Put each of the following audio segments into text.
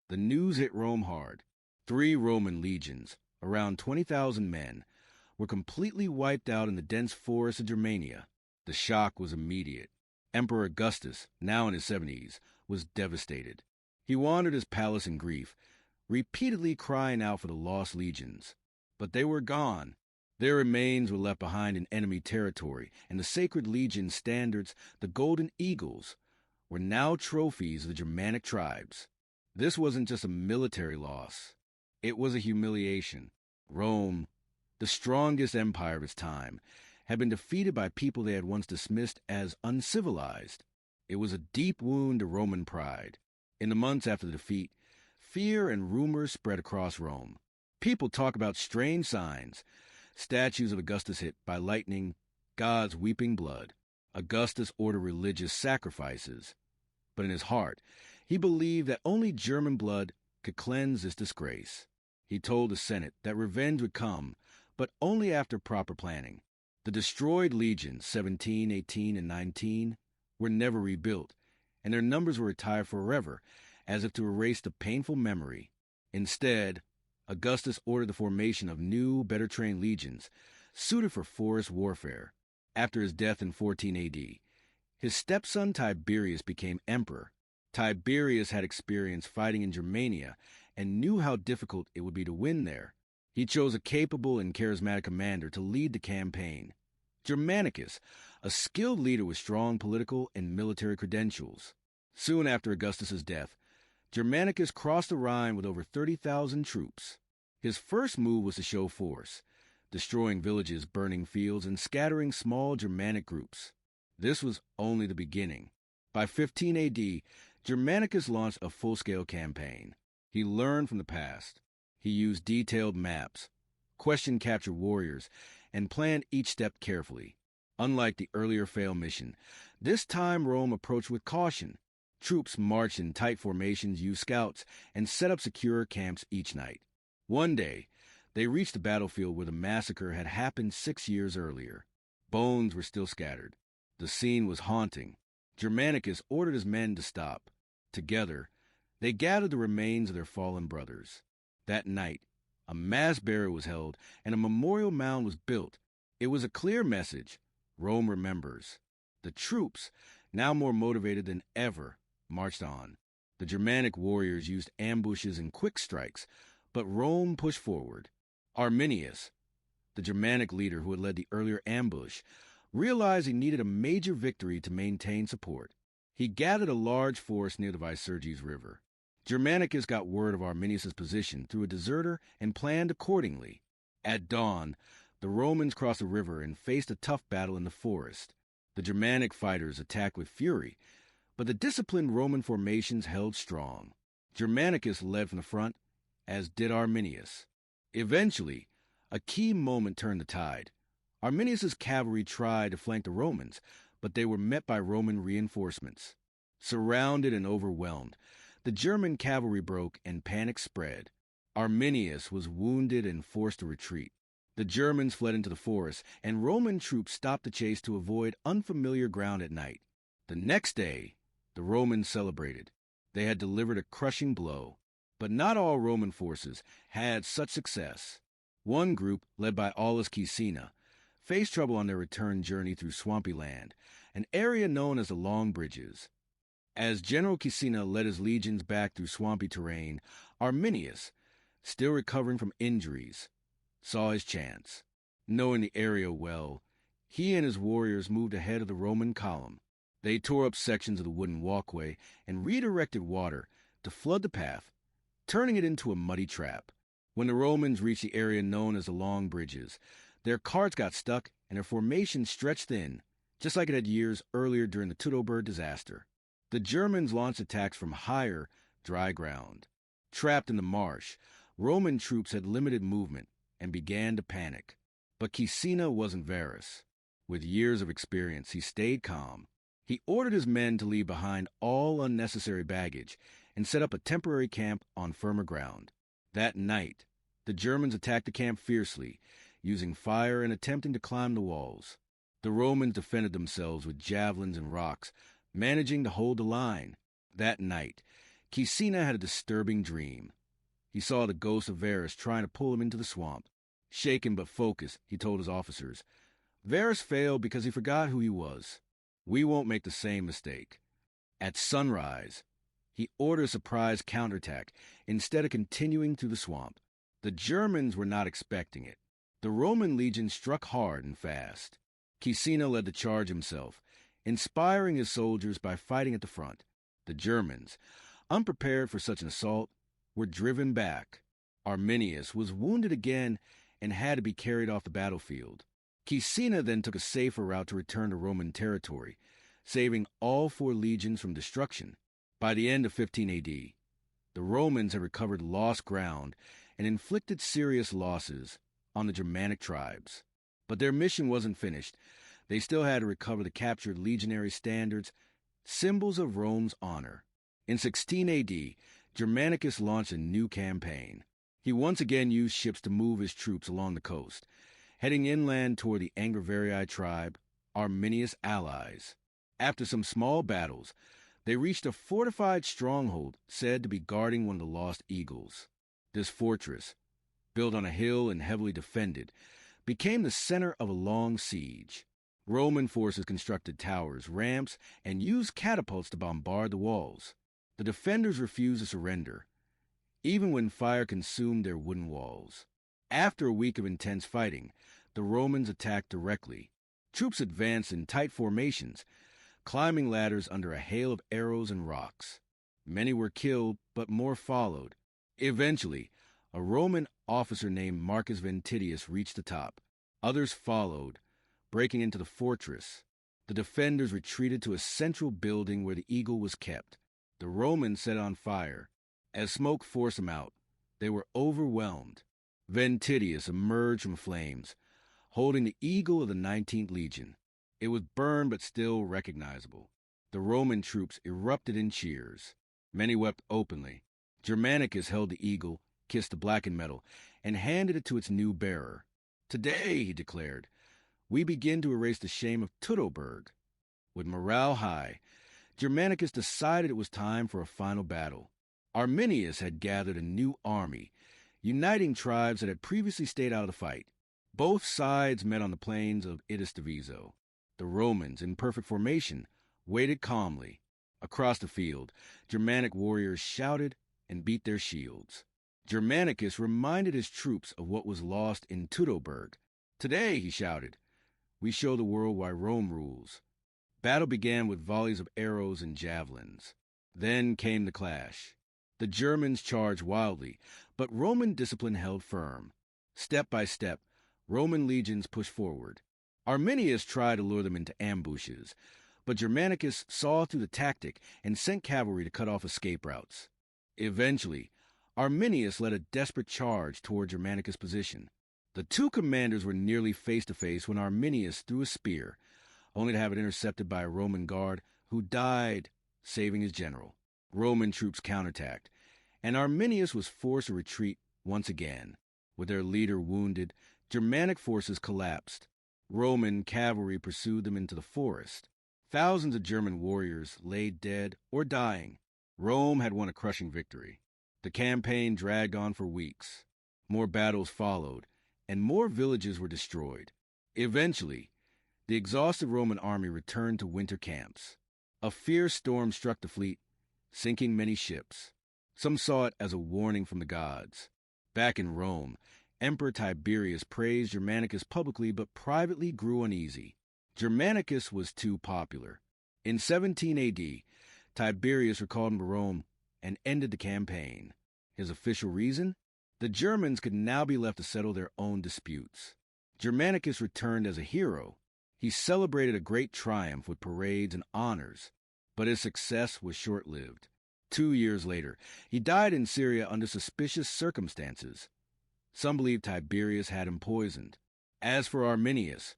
The news hit Rome hard. 3 Roman legions, around 20,000 men, were completely wiped out in the dense forests of Germania. The shock was immediate. Emperor Augustus, now in his 70s, was devastated. He wandered his palace in grief, repeatedly crying out for the lost legions. But they were gone. Their remains were left behind in enemy territory, and the sacred legion standards, the golden eagles, were now trophies of the Germanic tribes. This wasn't just a military loss. It was a humiliation. Rome, the strongest empire of its time, had been defeated by people they had once dismissed as uncivilized. It was a deep wound to Roman pride. In the months after the defeat, fear and rumors spread across Rome. People talk about strange signs, statues of Augustus hit by lightning, gods weeping blood. Augustus ordered religious sacrifices. But in his heart, he believed that only German blood could cleanse this disgrace. He told the Senate that revenge would come, but only after proper planning. The destroyed legions, 17, 18, and 19, were never rebuilt, and their numbers were retired forever, as if to erase the painful memory. Instead, Augustus ordered the formation of new, better-trained legions, suited for forest warfare. After his death in 14 AD, his stepson Tiberius became emperor. Tiberius had experience fighting in Germania and knew how difficult it would be to win there. He chose a capable and charismatic commander to lead the campaign. Germanicus, a skilled leader with strong political and military credentials. Soon after Augustus's death, Germanicus crossed the Rhine with over 30,000 troops. His first move was to show force, destroying villages, burning fields, and scattering small Germanic groups. This was only the beginning. By 15 AD, Germanicus launched a full-scale campaign. He learned from the past. He used detailed maps, questioned captured warriors, and planned each step carefully. Unlike the earlier failed mission, this time Rome approached with caution. Troops marched in tight formations, used scouts, and set up secure camps each night. One day, they reached the battlefield where the massacre had happened 6 years earlier. Bones were still scattered. The scene was haunting. Germanicus ordered his men to stop. Together, they gathered the remains of their fallen brothers. That night, a mass burial was held and a memorial mound was built. It was a clear message. Rome remembers. The troops, now more motivated than ever, marched on. The Germanic warriors used ambushes and quick strikes, but Rome pushed forward. Arminius, the Germanic leader who had led the earlier ambush, realized he needed a major victory to maintain support. He gathered a large force near the Visurges River. Germanicus got word of Arminius' position through a deserter and planned accordingly. At dawn, the Romans crossed the river and faced a tough battle in the forest. The Germanic fighters attacked with fury, but the disciplined Roman formations held strong. Germanicus led from the front, as did Arminius. Eventually, a key moment turned the tide. Arminius' cavalry tried to flank the Romans, but they were met by Roman reinforcements. Surrounded and overwhelmed, the German cavalry broke and panic spread. Arminius was wounded and forced to retreat. The Germans fled into the forest, and Roman troops stopped the chase to avoid unfamiliar ground at night. The next day, the Romans celebrated. They had delivered a crushing blow. But not all Roman forces had such success. One group, led by Aulus Caecina, faced trouble on their return journey through swampy land, an area known as the Long Bridges. As General Caecina led his legions back through swampy terrain, Arminius, still recovering from injuries, saw his chance. Knowing the area well, he and his warriors moved ahead of the Roman column. They tore up sections of the wooden walkway and redirected water to flood the path, turning it into a muddy trap. When the Romans reached the area known as the Long Bridges, their carts got stuck and their formation stretched thin, just like it had years earlier during the Teutoburg disaster. The Germans launched attacks from higher, dry ground. Trapped in the marsh, Roman troops had limited movement and began to panic. But Caecina wasn't Varus. With years of experience, he stayed calm. He ordered his men to leave behind all unnecessary baggage and set up a temporary camp on firmer ground. That night, the Germans attacked the camp fiercely, using fire and attempting to climb the walls. The Romans defended themselves with javelins and rocks, managing to hold the line. That night, Caecina had a disturbing dream. He saw the ghost of Varus trying to pull him into the swamp. Shaken but focused, he told his officers, "Varus failed because he forgot who he was. We won't make the same mistake." At sunrise, he ordered a surprise counterattack instead of continuing through the swamp. The Germans were not expecting it. The Roman legion struck hard and fast. Caecina led the charge himself, inspiring his soldiers by fighting at the front. The Germans, unprepared for such an assault, were driven back. Arminius was wounded again and had to be carried off the battlefield. Caecina then took a safer route to return to Roman territory, saving all 4 legions from destruction. By the end of 15 AD, the Romans had recovered lost ground and inflicted serious losses on the Germanic tribes. But their mission wasn't finished. They still had to recover the captured legionary standards, symbols of Rome's honor. In 16 AD, Germanicus launched a new campaign. He once again used ships to move his troops along the coast, heading inland toward the Anglovarii tribe, Arminius' allies. After some small battles, they reached a fortified stronghold said to be guarding one of the lost eagles. This fortress, built on a hill and heavily defended, became the center of a long siege. Roman forces constructed towers, ramps, and used catapults to bombard the walls. The defenders refused to surrender, even when fire consumed their wooden walls. After a week of intense fighting, the Romans attacked directly. Troops advanced in tight formations, climbing ladders under a hail of arrows and rocks. Many were killed, but more followed. Eventually, a Roman officer named Marcus Ventidius reached the top. Others followed, breaking into the fortress. The defenders retreated to a central building where the eagle was kept. The Romans set it on fire. As smoke forced them out, they were overwhelmed. Ventidius emerged from flames, holding the eagle of the 19th Legion. It was burned but still recognizable. The Roman troops erupted in cheers. Many wept openly. Germanicus held the eagle, kissed the blackened metal, and handed it to its new bearer. "Today," he declared, "we begin to erase the shame of Teutoburg." With morale high, Germanicus decided it was time for a final battle. Arminius had gathered a new army, uniting tribes that had previously stayed out of the fight. Both sides met on the plains of Idus Diviso. The Romans, in perfect formation, waited calmly. Across the field, Germanic warriors shouted and beat their shields. Germanicus reminded his troops of what was lost in Teutoburg. "Today," he shouted, "we show the world why Rome rules." Battle began with volleys of arrows and javelins. Then came the clash. The Germans charged wildly, but Roman discipline held firm. Step by step, Roman legions pushed forward. Arminius tried to lure them into ambushes, but Germanicus saw through the tactic and sent cavalry to cut off escape routes. Eventually, Arminius led a desperate charge toward Germanicus' position. The two commanders were nearly face-to-face when Arminius threw a spear, only to have it intercepted by a Roman guard who died, saving his general. Roman troops counterattacked, and Arminius was forced to retreat once again. With their leader wounded, Germanic forces collapsed. Roman cavalry pursued them into the forest. Thousands of German warriors lay dead or dying. Rome had won a crushing victory. The campaign dragged on for weeks. More battles followed, and more villages were destroyed. Eventually, the exhausted Roman army returned to winter camps. A fierce storm struck the fleet, sinking many ships. Some saw it as a warning from the gods. Back in Rome, Emperor Tiberius praised Germanicus publicly but privately grew uneasy. Germanicus was too popular. In 17 AD, Tiberius recalled him to Rome and ended the campaign. His official reason? The Germans could now be left to settle their own disputes. Germanicus returned as a hero. He celebrated a great triumph with parades and honors, but his success was short-lived. 2 years later, he died in Syria under suspicious circumstances. Some believe Tiberius had him poisoned. As for Arminius,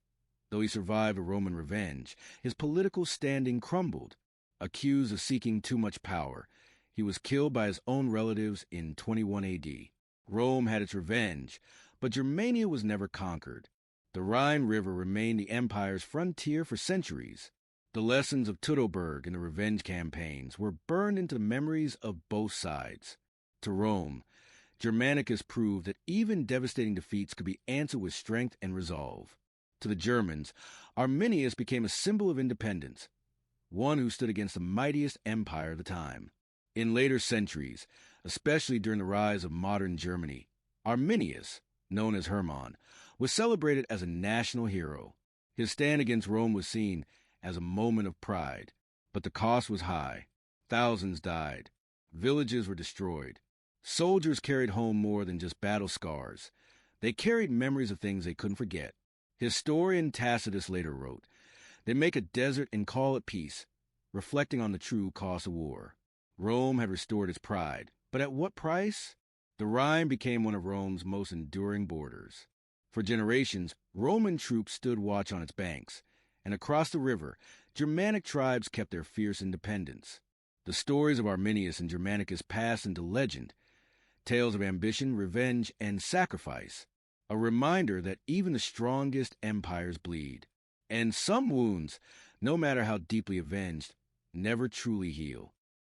though he survived a Roman revenge, his political standing crumbled. Accused of seeking too much power, he was killed by his own relatives in 21 AD. Rome had its revenge, but Germania was never conquered. The Rhine River remained the empire's frontier for centuries. The lessons of Teutoburg and the revenge campaigns were burned into the memories of both sides. To Rome, Germanicus proved that even devastating defeats could be answered with strength and resolve. To the Germans, Arminius became a symbol of independence, one who stood against the mightiest empire of the time. In later centuries, especially during the rise of modern Germany, Arminius, known as Hermann, was celebrated as a national hero. His stand against Rome was seen as a moment of pride, but the cost was high. Thousands died. Villages were destroyed. Soldiers carried home more than just battle scars. They carried memories of things they couldn't forget. Historian Tacitus later wrote, "They make a desert and call it peace," reflecting on the true cost of war. Rome had restored its pride, but at what price? The Rhine became one of Rome's most enduring borders. For generations, Roman troops stood watch on its banks, and across the river, Germanic tribes kept their fierce independence. The stories of Arminius and Germanicus passed into legend, tales of ambition, revenge, and sacrifice, a reminder that even the strongest empires bleed, and some wounds, no matter how deeply avenged, never truly heal.